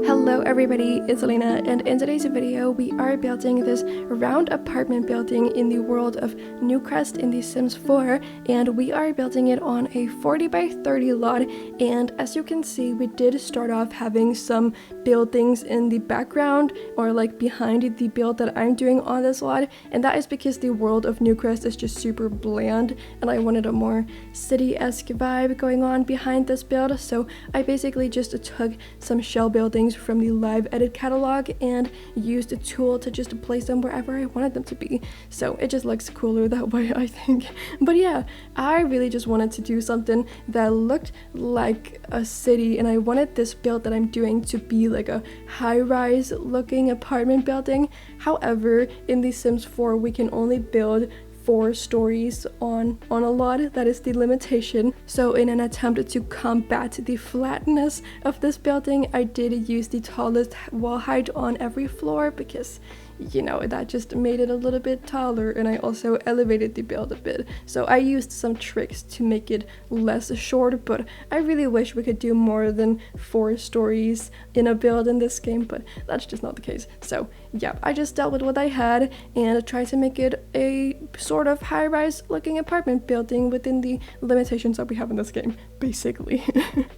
Hello everybody, it's Lena, and in today's video we are building this round apartment building in the world of Newcrest in The Sims 4, and we are building it on a 40 by 30 lot. And as you can see, we did start off having some buildings in the background or like behind the build that I'm doing on this lot, and that is because the world of Newcrest is just super bland and I wanted a more city-esque vibe going on behind this build. So I basically just took some shell buildings from the live edit catalog and used a tool to just place them wherever I wanted them to be. So it just looks cooler that way, I think. But yeah, I really just wanted to do something that looked like a city, and I wanted this build that I'm doing to be like a high-rise looking apartment building. However, in The Sims 4 we can only build 4 stories on a lot. That is the limitation. So in an attempt to combat the flatness of this building, I did use the tallest wall height on every floor because, you know, that just made it a little bit taller, and I also elevated the build a bit. So I used some tricks to make it less short, but I really wish we could do more than 4 stories in a build in this game, but that's just not the case. So yeah, I just dealt with what I had and tried to make it a sort of high-rise looking apartment building within the limitations that we have in this game, basically.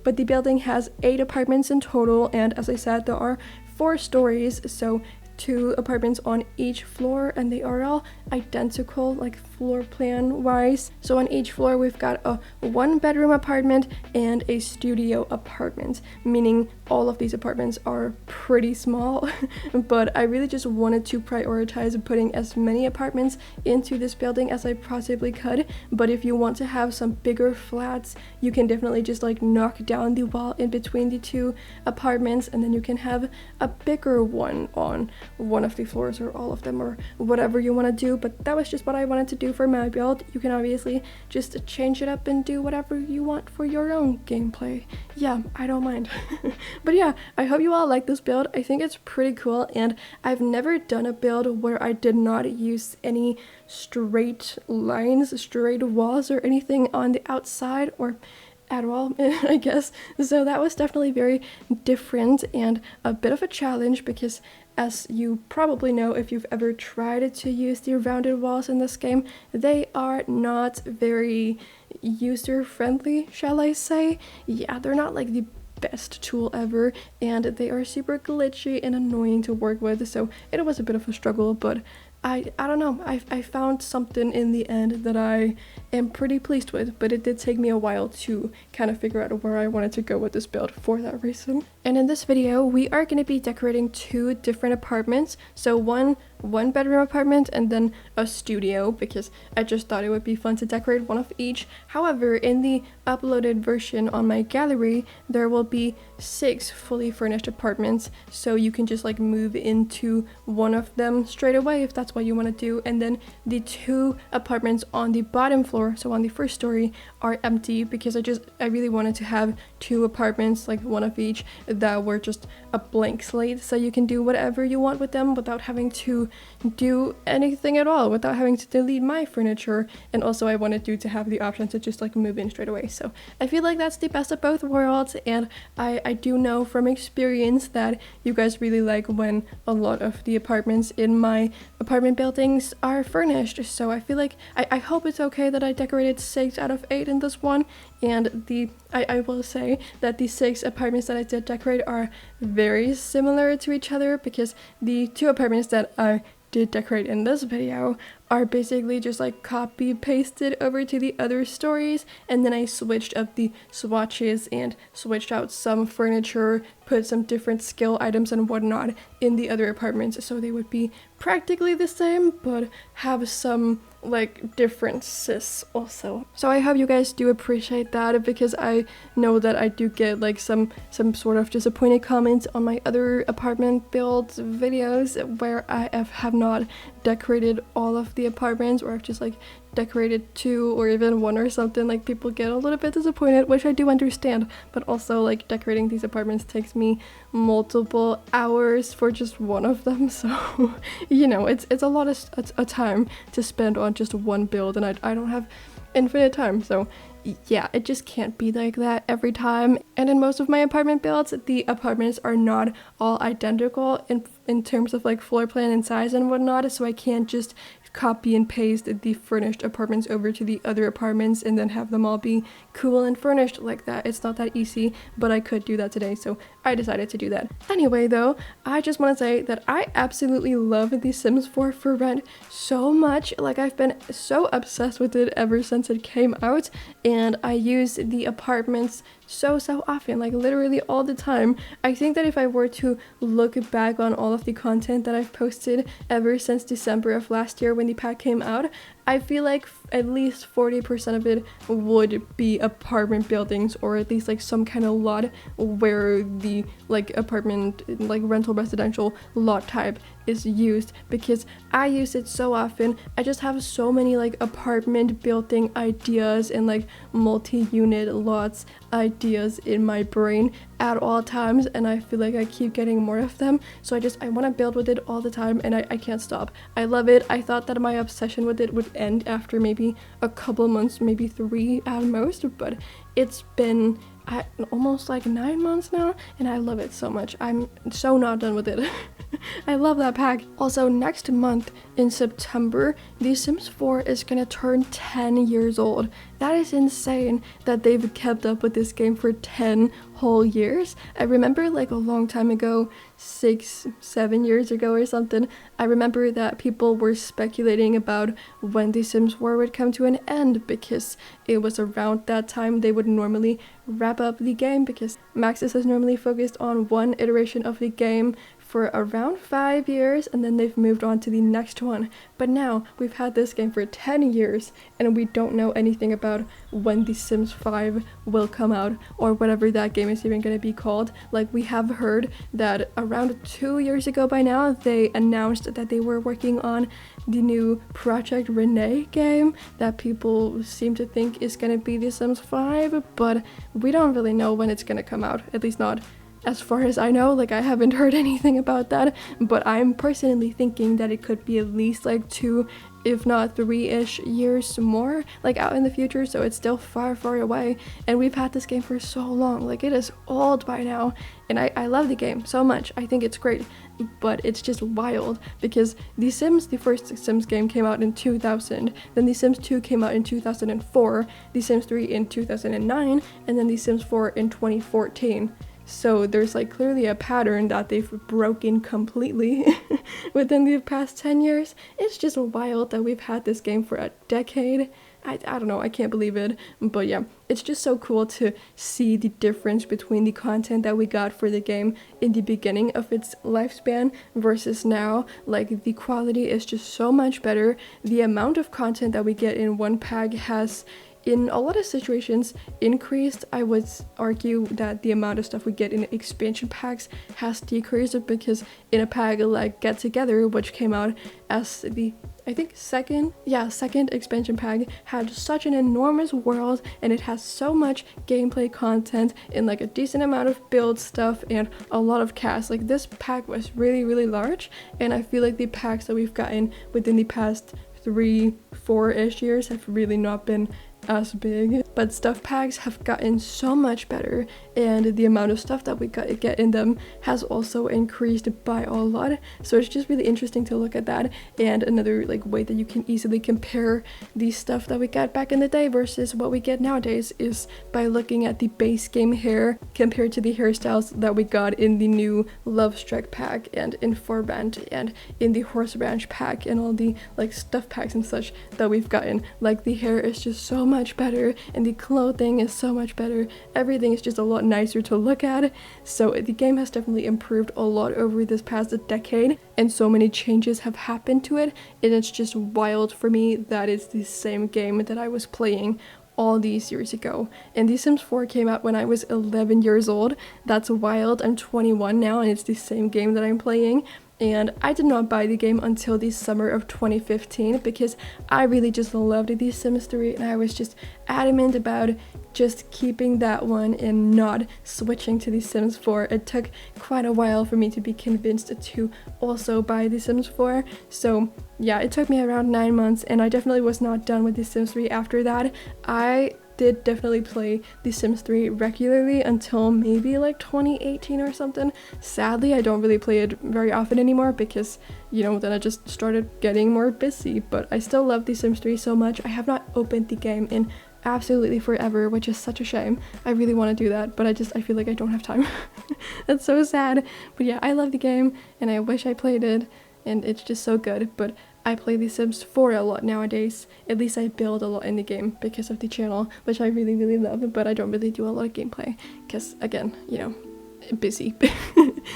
But the building has 8 apartments in total, and as I said, there are 4 stories, so 2 apartments on each floor, and they are all identical, like floor plan wise. So on each floor we've got a 1-bedroom apartment and a studio apartment, meaning all of these apartments are pretty small. But I really just wanted to prioritize putting as many apartments into this building as I possibly could. But if you want to have some bigger flats, you can definitely just like knock down the wall in between the 2 apartments, and then you can have a bigger one on one of the floors or all of them or whatever you want to do. But that was just what I wanted to do for my build. You can obviously just change it up and do whatever you want for your own gameplay. Yeah, I don't mind. But yeah, I hope you all like this build. I think it's pretty cool, and I've never done a build where I did not use any straight lines, straight walls, or anything on the outside or at all, I guess. So that was definitely very different and a bit of a challenge because, as you probably know if you've ever tried to use the rounded walls in this game, they are not very user-friendly, shall I say. Yeah, they're not like the best tool ever, and they are super glitchy and annoying to work with, so it was a bit of a struggle, but I don't know, I found something in the end that I am pretty pleased with, but it did take me a while to kind of figure out where I wanted to go with this build for that reason. And in this video, we are going to be decorating 2 different apartments. So one bedroom apartment and then a studio, because I just thought it would be fun to decorate one of each. However, in the uploaded version on my gallery, there will be 6 fully furnished apartments, so you can just like move into one of them straight away if that's what you want to do. And then the 2 apartments on the bottom floor, so on the first story, are empty because I really wanted to have 2 apartments, like one of each, that were just a blank slate, so you can do whatever you want with them without having to do anything at all, without having to delete my furniture. And also I wanted you to have the option to just like move in straight away. So I feel like that's the best of both worlds, and I do know from experience that you guys really like when a lot of the apartments in my apartment buildings are furnished. So I feel like I hope it's okay that I decorated 6 out of 8 in this one. And I will say that the 6 apartments that I did decorate are very similar to each other, because the 2 apartments that I did decorate in this video are basically just like copy pasted over to the other stories, and then I switched up the swatches and switched out some furniture, put some different skill items and whatnot in the other apartments, so they would be practically the same but have some like differences also. So I hope you guys do appreciate that, because I know that I do get like some sort of disappointed comments on my other apartment build videos where I have not decorated all of the apartments, or I've just like decorated 2 or even 1 or something. Like, people get a little bit disappointed, which I do understand, but also like decorating these apartments takes me multiple hours for just one of them, so you know, it's a lot of time to spend on just one build, and I don't have infinite time. So yeah, it just can't be like that every time. And in most of my apartment builds, the apartments are not all identical in terms of like floor plan and size and whatnot, so I can't just copy and paste the furnished apartments over to the other apartments and then have them all be cool and furnished like that. It's not that easy, but I could do that today, so I decided to do that. Anyway though, I just want to say that I absolutely love The Sims 4 for rent so much. Like, I've been so obsessed with it ever since it came out, and I use the apartments so often, like literally all the time. I think that if I were to look back on all of the content that I've posted ever since December of last year when the pack came out, I feel like at least 40% of it would be apartment buildings, or at least like some kind of lot where the like apartment, like rental residential lot type is used, because I use it so often. I just have so many like apartment building ideas and like multi-unit lots ideas in my brain at all times, and I feel like I keep getting more of them, so I want to build with it all the time, and I can't stop. I love it. I thought that my obsession with it would end after maybe a couple months, maybe 3 at most, but it's been almost like 9 months now, and I love it so much. I'm so not done with it. I love that pack. Also, next month in September, The Sims 4 is gonna turn 10 years old. That is insane that they've kept up with this game for 10 whole years. I remember like a long time ago, 6-7 years ago or something, I remember that people were speculating about when The Sims 4 would come to an end, because it was around that time they would normally wrap up the game, because Maxis has normally focused on one iteration of the game for around 5 years, and then they've moved on to the next one. But now we've had this game for 10 years and we don't know anything about when The Sims 5 will come out, or whatever that game is even going to be called. Like, we have heard that around 2 years ago by now they announced that they were working on the new Project Renee game that people seem to think is going to be The Sims 5, but we don't really know when it's going to come out, at least not as far as I know. Like, I haven't heard anything about that, but I'm personally thinking that it could be at least like 2, if not 3-ish years more, like out in the future, so it's still far away. And we've had this game for so long, like it is old by now, and I love the game so much. I think it's great, but it's just wild because the first Sims game came out in 2000, then The Sims 2 came out in 2004, The Sims 3 in 2009, and then The Sims 4 in 2014. So there's like clearly a pattern that they've broken completely within the past 10 years. It's just wild that we've had this game for a decade. I don't know, I can't believe it. But yeah, it's just so cool to see the difference between the content that we got for the game in the beginning of its lifespan versus now. Like, the quality is just so much better. The amount of content that we get in one pack has, in a lot of situations, increased. I would argue that the amount of stuff we get in expansion packs has decreased, because in a pack like Get Together, which came out as the, I think, second expansion pack, had such an enormous world, and it has so much gameplay content and like a decent amount of build stuff and a lot of cast. Like, this pack was really large, and I feel like the packs that we've gotten within the past 3-4-ish years have really not been as big, but stuff packs have gotten so much better, and the amount of stuff that we get in them has also increased by a lot. So it's just really interesting to look at that. And another like way that you can easily compare the stuff that we got back in the day versus what we get nowadays is by looking at the base game hair compared to the hairstyles that we got in the new Love Strike pack and in Forband and in the Horse Ranch pack and all the like stuff packs and such that we've gotten. Like, the hair is just so much better, and the clothing is so much better. Everything is just a lot nicer to look at. So the game has definitely improved a lot over this past decade, and so many changes have happened to it, and it's just wild for me that it's the same game that I was playing all these years ago. And The Sims 4 came out when I was 11 years old. That's wild. I'm 21 now, and it's the same game that I'm playing. And I did not buy the game until the summer of 2015 because I really just loved The Sims 3, and I was just adamant about just keeping that one and not switching to The Sims 4. It took quite a while for me to be convinced to also buy The Sims 4. So yeah, it took me around 9 months, and I definitely was not done with The Sims 3 after that. I did definitely play The Sims 3 regularly until maybe like 2018 or something. Sadly, I don't really play it very often anymore because, you know, then I just started getting more busy. But I still love The Sims 3 so much. I have not opened the game in absolutely forever, which is such a shame. I really want to do that, but I feel like I don't have time. That's so sad. But yeah, I love the game and I wish I played it, and it's just so good. But I play The Sims 4 a lot nowadays. At least I build a lot in the game because of the channel, which I really, really love, but I don't really do a lot of gameplay because, again, you know, busy.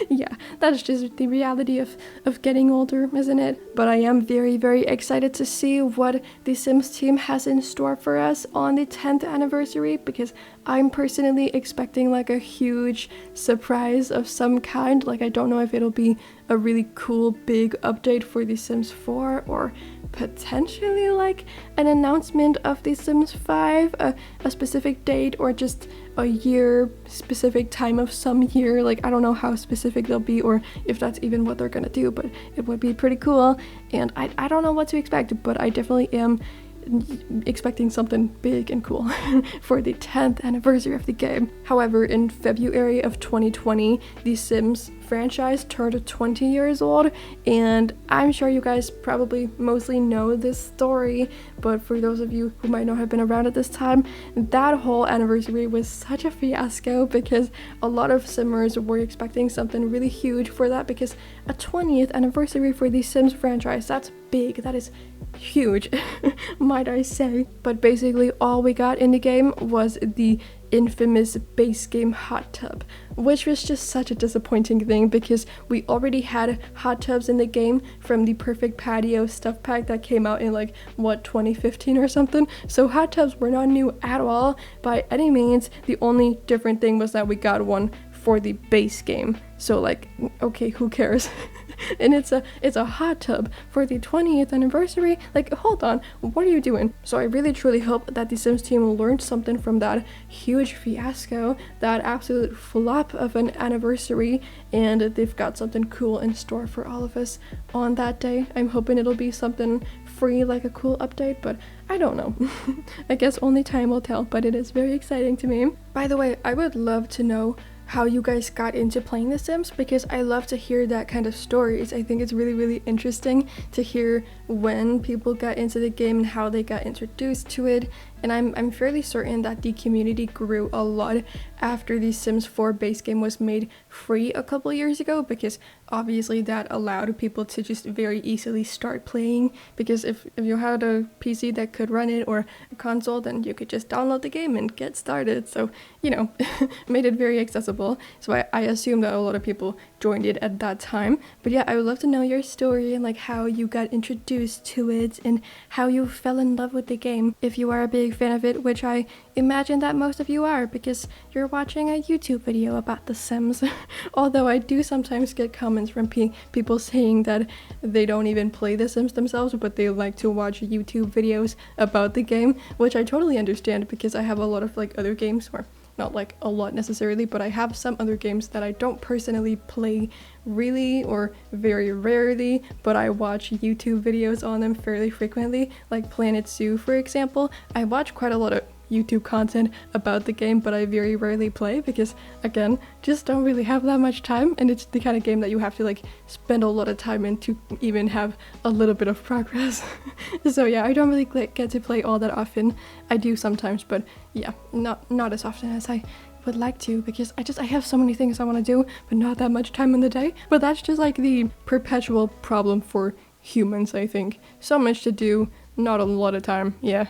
Yeah, that's just the reality of getting older, isn't it? But I am very, very excited to see what the Sims team has in store for us on the 10th anniversary, because I'm personally expecting like a huge surprise of some kind. Like, I don't know if it'll be a really cool big update for The Sims 4 or potentially like an announcement of The Sims 5, a specific date, or just a year, specific time of some year. Like, I don't know how specific they'll be or if that's even what they're gonna do, but it would be pretty cool. And I don't know what to expect, but I definitely am expecting something big and cool for the 10th anniversary of the game. However, in February of 2020, The Sims franchise turned 20 years old, and I'm sure you guys probably mostly know this story, but for those of you who might not have been around at this time, that whole anniversary was such a fiasco because a lot of Simmers were expecting something really huge for that, because a 20th anniversary for the Sims franchise, that's big, that is huge, might I say. But basically all we got in the game was the infamous base game hot tub, which was just such a disappointing thing because we already had hot tubs in the game from the Perfect Patio stuff pack that came out in like, what, 2015 or something. So hot tubs were not new at all by any means. The only different thing was that we got one for the base game. So like, okay, who cares? And it's a hot tub for the 20th anniversary. Like, hold on, what are you doing? So I really truly hope that the Sims team learned something from that huge fiasco, that absolute flop of an anniversary, and they've got something cool in store for all of us on that day. I'm hoping it'll be something free, like a cool update, but I don't know. I guess only time will tell, but it is very exciting to me. By the way, I would love to know how you guys got into playing The Sims, because I love to hear that kind of stories. I think it's really, really interesting to hear when people got into the game and how they got introduced to it. And I'm fairly certain that the community grew a lot after the Sims 4 base game was made free a couple years ago, because obviously that allowed people to just very easily start playing, because if you had a PC that could run it or a console, then you could just download the game and get started. So, you know, made it very accessible. So I assume that a lot of people joined it at that time. But yeah, I would love to know your story and like how you got introduced to it and how you fell in love with the game, if you are a big fan of it, which I imagine that most of you are because you're watching a YouTube video about The Sims. Although I do sometimes get comments from people saying that they don't even play The Sims themselves, but they like to watch YouTube videos about the game, which I totally understand because I have a lot of like other games, or not like a lot necessarily, but I have some other games that I don't personally play really or very rarely, but I watch YouTube videos on them fairly frequently, like Planet Zoo, for example. I watch quite a lot of YouTube content about the game, but I very rarely play because, again, just don't really have that much time, and it's the kind of game that you have to like spend a lot of time in to even have a little bit of progress. So yeah, I don't really get to play all that often. I do sometimes, but yeah, not as often as I would like to, because I have so many things I want to do, but not that much time in the day. But that's just like the perpetual problem for humans, I think. So much to do, not a lot of time. Yeah,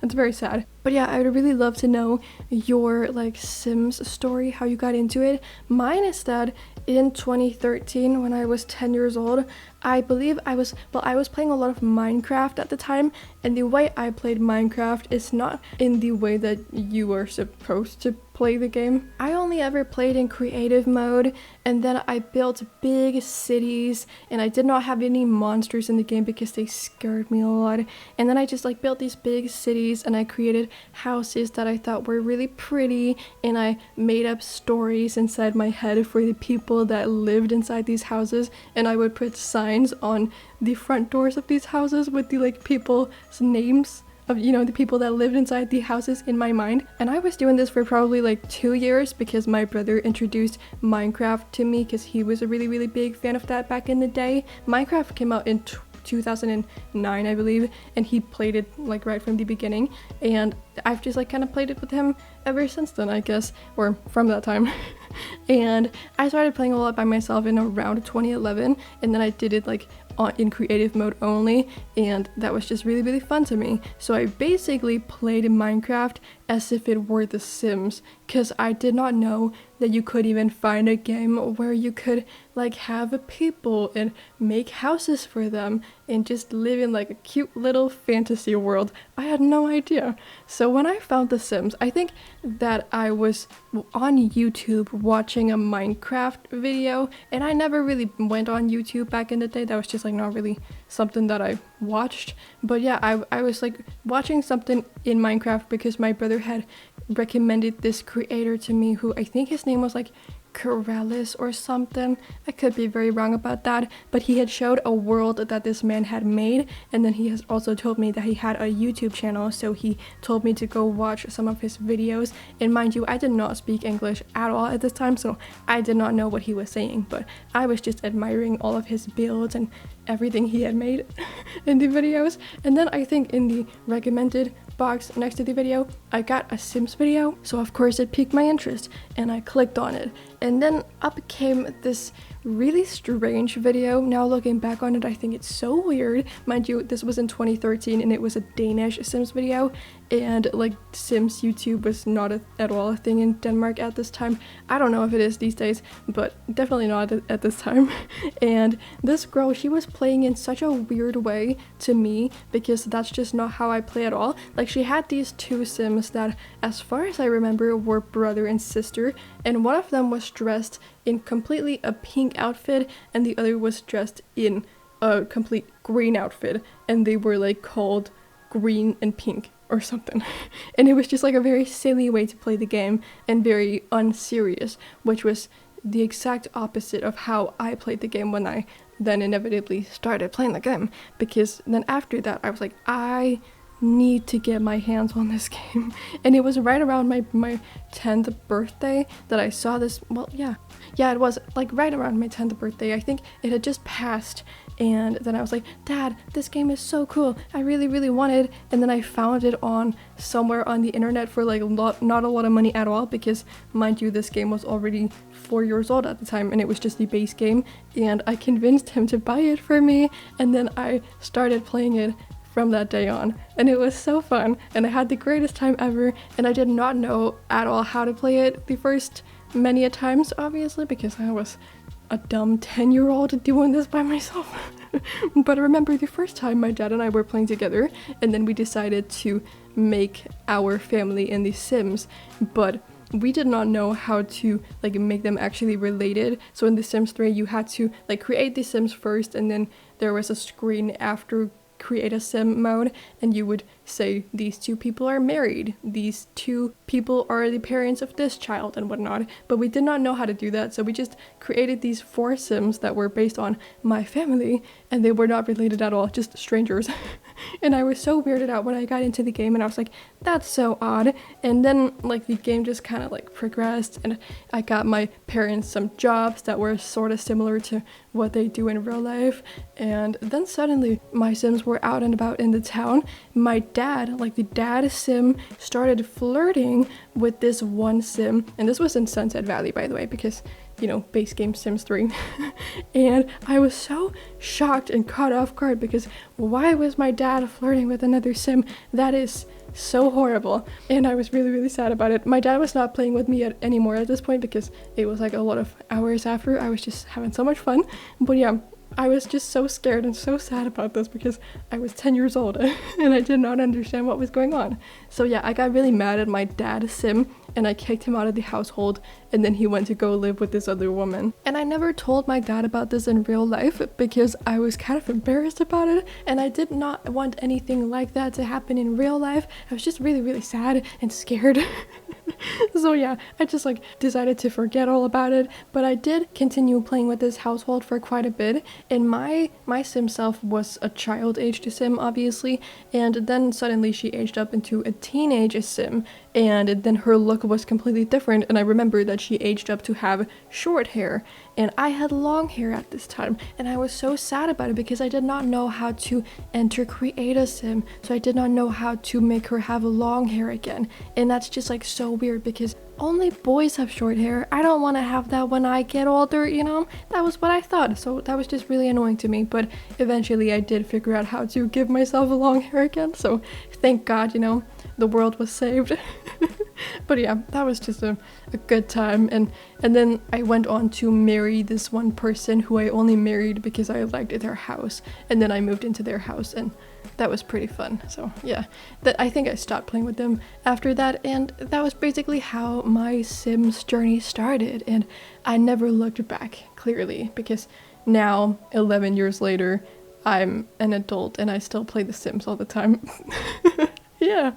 it's very sad. But yeah, I would really love to know your like Sims story, how you got into it. Mine is that in 2013, when I was 10 years old, I believe I was playing a lot of Minecraft at the time, and the way I played Minecraft is not in the way that you are supposed to play the game. I only ever played in creative mode, and then I built big cities, and I did not have any monsters in the game because they scared me a lot. And then I just like built these big cities, and I created houses that I thought were really pretty, and I made up stories inside my head for the people that lived inside these houses, and I would put signs on the front doors of these houses with the like people's names of, you know, the people that lived inside the houses in my mind. And I was doing this for probably like 2 years because my brother introduced Minecraft to me because he was a really big fan of that back in the day. Minecraft came out in 2009, I believe, and he played it like right from the beginning, and I've just like kind of played it with him ever since then, I guess, or from that time. And I started playing a lot by myself in around 2011, and then I did it like in creative mode only, and that was just really fun to me. So I basically played Minecraft as if it were The Sims, because I did not know that you could even find a game where you could like have people and make houses for them and just live in like a cute little fantasy world. I had no idea. So when I found The Sims, I think that I was on YouTube watching a Minecraft video, and I never really went on YouTube back in the day. That was just like not really something that I watched. But yeah, I was like watching something in Minecraft because my brother had recommended this creator to me, who I think his name was like Corrales or something. I could be very wrong about that, but he had showed a world that this man had made, and then he has also told me that he had a YouTube channel, so he told me to go watch some of his videos. And mind you, I did not speak English at all at this time, so I did not know what he was saying, but I was just admiring all of his builds and everything he had made in the videos. And then I think in the recommended box next to the video, I got a Sims video, so of course it piqued my interest and I clicked on it, and then up came this really strange video. Now looking back on it, I think it's so weird. Mind you, this was in 2013 and it was a Danish Sims video, and like Sims YouTube was not at all a thing in Denmark at this time. I don't know if it is these days, but definitely not at this time. And this girl, she was playing in such a weird way to me, because that's just not how I play at all. Like, she had these two Sims that, as far as I remember, were brother and sister, and one of them was dressed in completely a pink outfit and the other was dressed in a complete green outfit, and they were like called green and pink or something. And it was just like a very silly way to play the game and very unserious, which was the exact opposite of how I played the game when I then inevitably started playing the game. Because then after that I was like, I need to get my hands on this game. And it was right around my 10th birthday that I saw this. Well, yeah, it was like right around my 10th birthday. I think it had just passed, and then I was like, Dad, this game is so cool, I really want it. And then I found it on somewhere on the internet for like not a lot of money at all, because mind you, this game was already 4 years old at the time and it was just the base game, and I convinced him to buy it for me, and then I started playing it from that day on, and it was so fun and I had the greatest time ever. And I did not know at all how to play it the first many a times, obviously, because I was a dumb 10-year-old doing this by myself. But I remember the first time my dad and I were playing together, and then we decided to make our family in The Sims, but we did not know how to like make them actually related. So in The Sims 3 you had to like create The Sims first, and then there was a screen after create a sim mode, and you would say these two people are married, these two people are the parents of this child and whatnot. But we did not know how to do that, so we just created these 4 sims that were based on my family, and they were not related at all, just strangers. And I was so weirded out when I got into the game, and I was like, that's so odd. And then like the game just kind of like progressed, and I got my parents some jobs that were sort of similar to what they do in real life. And then suddenly my sims were out and about in the town. My dad, like the dad sim, started flirting with this one sim, and this was in Sunset Valley, by the way, because, you know, base game Sims 3. And I was so shocked and caught off guard, because why was my dad flirting with another sim? That is so horrible, and I was really sad about it. My dad was not playing with me anymore at this point, because it was like a lot of hours after. I was just having so much fun. But yeah, I was just so scared and so sad about this because I was 10 years old and I did not understand what was going on. So yeah, I got really mad at my dad, Sim, and I kicked him out of the household, and then he went to go live with this other woman. And I never told my dad about this in real life because I was kind of embarrassed about it, and I did not want anything like that to happen in real life. I was just really, really sad and scared. So yeah, I just like decided to forget all about it, but I did continue playing with this household for quite a bit, and my Sim self was a child aged Sim, obviously, and then suddenly she aged up into a teenage Sim, and then her look was completely different, and I remember that she aged up to have short hair, and I had long hair at this time, and I was so sad about it because I did not know how to enter create a Sim, so I did not know how to make her have long hair again, and that's just like so weird because only boys have short hair. I don't want to have that when I get older, you know? That was what I thought, so that was just really annoying to me, but eventually I did figure out how to give myself a long hair again, so thank God, you know, the world was saved. But yeah, that was just a good time, and then I went on to marry this one person who I only married because I liked their house, and then I moved into their house, and that was pretty fun. So yeah, that I think I stopped playing with them after that, and that was basically how my Sims journey started, and I never looked back, clearly, because now 11 years later I'm an adult and I still play The Sims all the time. Yeah,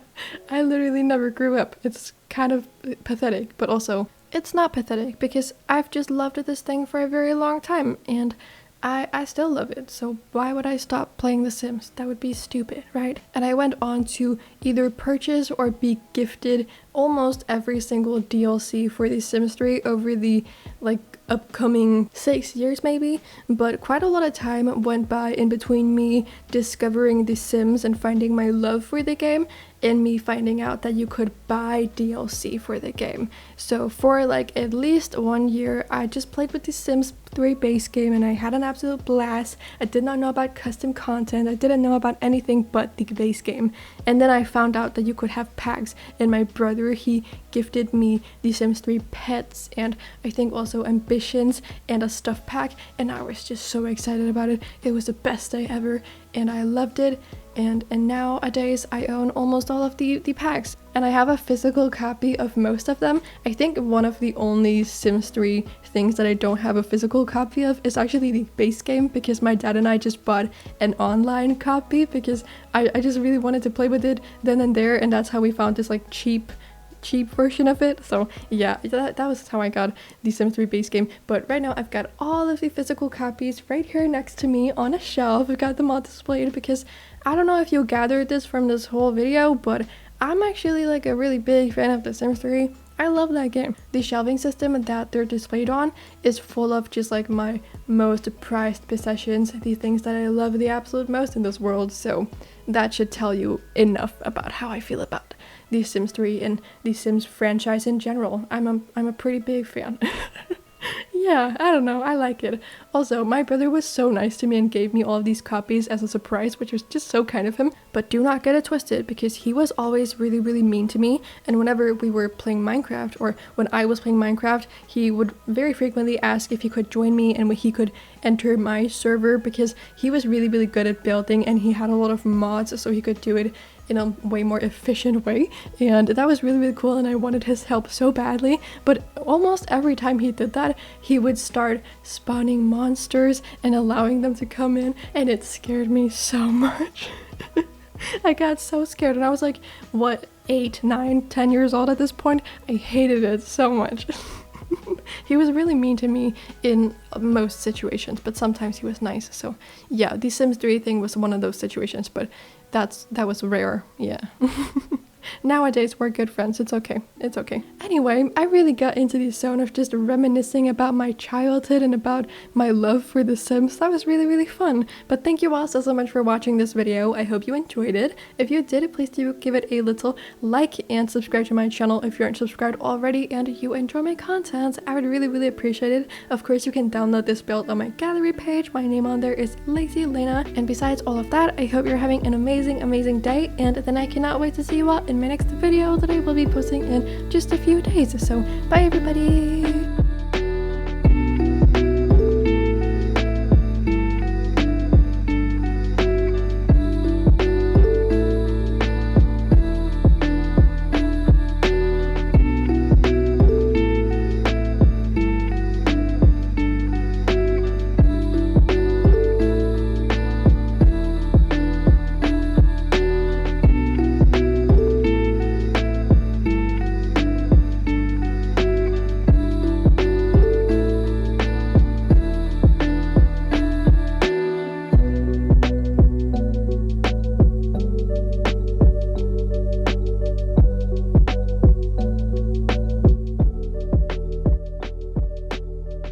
I literally never grew up. It's kind of pathetic, but also it's not pathetic because I've just loved this thing for a very long time, and I still love it, so why would I stop playing The Sims? That would be stupid, right? And I went on to either purchase or be gifted almost every single DLC for The Sims 3 over the like upcoming 6 years maybe, but quite a lot of time went by in between me discovering The Sims and finding my love for the game and me finding out that you could buy DLC for the game. So for like at least 1 year I just played with The Sims 3 base game and I had an absolute blast. I did not know about custom content, I didn't know about anything but the base game, and then I found out that you could have packs, and my brother, he gifted me The Sims 3 pets and I think also ambitions and a stuff pack, and I was just so excited about it. It was the best day ever and I loved it, and nowadays I own almost all of the packs, and I have a physical copy of most of them. I think one of the only Sims 3 things that I don't have a physical copy of is actually the base game, because my dad and I just bought an online copy because I just really wanted to play with it then and there, and that's how we found this like cheap version of it. So yeah, that was how I got the Sims 3 base game. But right now I've got all of the physical copies right here next to me on a shelf. I've got them all displayed because I don't know if you gathered this from this whole video, but I'm actually like a really big fan of The Sims 3. I love that game. The shelving system that they're displayed on is full of just like my most prized possessions, the things that I love the absolute most in this world, so that should tell you enough about how I feel about The Sims 3 and The Sims franchise in general. I'm a pretty big fan. Yeah, I don't know, I like it. Also, my brother was so nice to me and gave me all of these copies as a surprise, which was just so kind of him. But do not get it twisted, because he was always really, really mean to me. And whenever we were playing Minecraft, or when I was playing Minecraft, he would very frequently ask if he could join me and he could enter my server, because he was really, really good at building and he had a lot of mods, so he could do it in a way more efficient way, and that was really, really cool, and I wanted his help so badly. But almost every time he did that, he would start spawning monsters and allowing them to come in, and it scared me so much. I got so scared, and I was like, what, 8, 9, 10 years old at this point? I hated it so much. He was really mean to me in most situations, but sometimes he was nice. So yeah, the Sims 3 thing was one of those situations, but that was rare, yeah. Nowadays we're good friends, it's okay. Anyway, I really got into the zone of just reminiscing about my childhood and about my love for The Sims. That was really, really fun. But thank you all so much for watching this video. I hope you enjoyed it. If you did, please do give it a little like and subscribe to my channel if you aren't subscribed already and you enjoy my content. I would really, really appreciate it. Of course, you can download this build on my gallery page. My name on there is LacyLena. And besides all of that, I hope you're having an amazing, amazing day, and then I cannot wait to see you all in my next video that I will be posting in just a few days. So bye everybody!